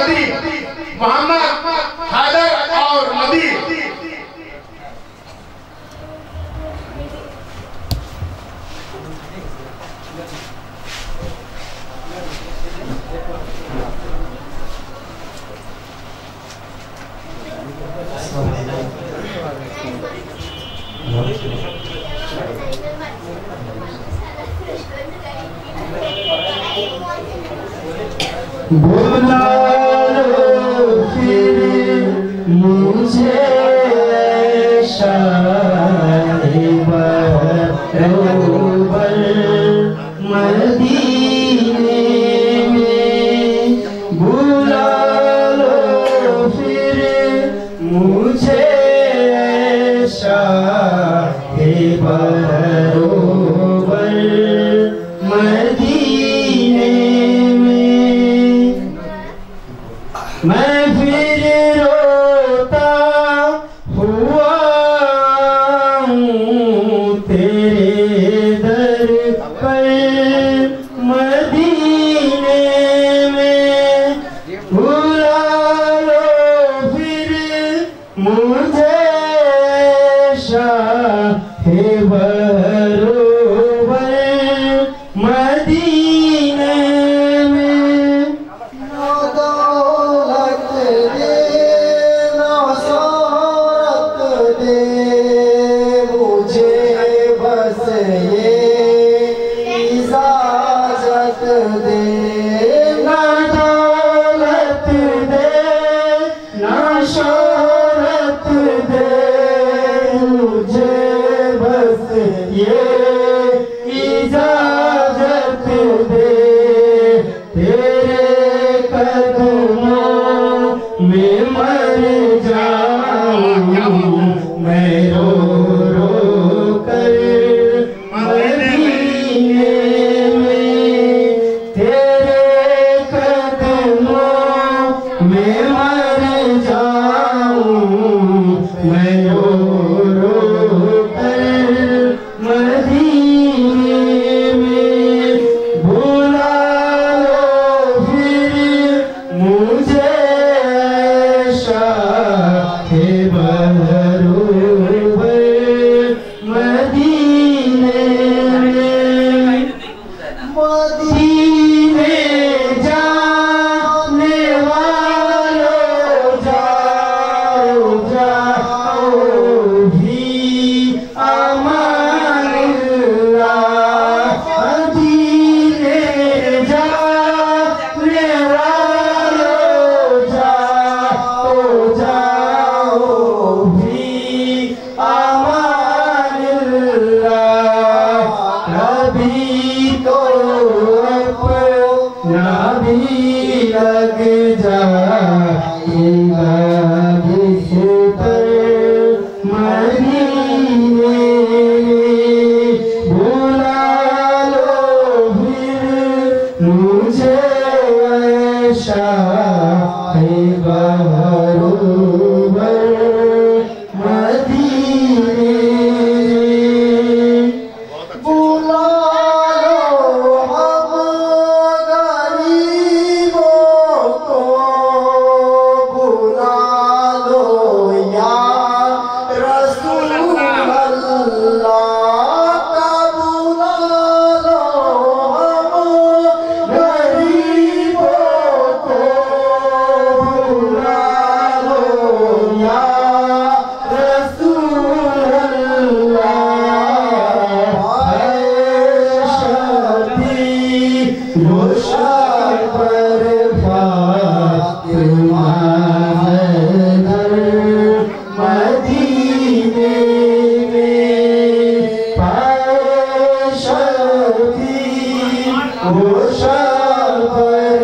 नदी मोहम्मद, हैदर और नदी। बुला लो फिर मुझे शाहे बरोबर मदीने में, बुला लो फिर मुझे शाहे बरोबर मदीने में। मैं फिर रोता हुआ हूँ तेरे दर पर मदीने में, बुला लो फिर मुझे शाहे बरोबर मदीने में। ना दौलत दे ना शोहरत दे मुझे, बस ये इजाजत दे। ना दौलत दे ना शोहरत दे मुझे, बस ये इजाजत दे। तेरे कदमों में मर जाऊं मैं रो रो कर मदीने में। तेरे कदमों में मर जाऊं मैं रो रो कर मदीने में, बुला लो फिर मुझे शाहे बरोबर मदीने में। मदीने जाने वालों जाओ जाओ भी अमानिल्लाह। मदीने जाने वालों जाओ जाओ भी अमानिल्लाह। कभी तो अपना भी लग जाएगा बिस्तर मदीने में, बुला लो फिर मुझे शाहे बरोबर मदीने में। बुला लो हम गरीबों को, बुला लो या रसूल अल्लाह का, बुला लो हम गरीबों को, बुला लो या रसूल अल्लाह। पर फातिमा हैदर मदीने में, पाए शफी गोशा पर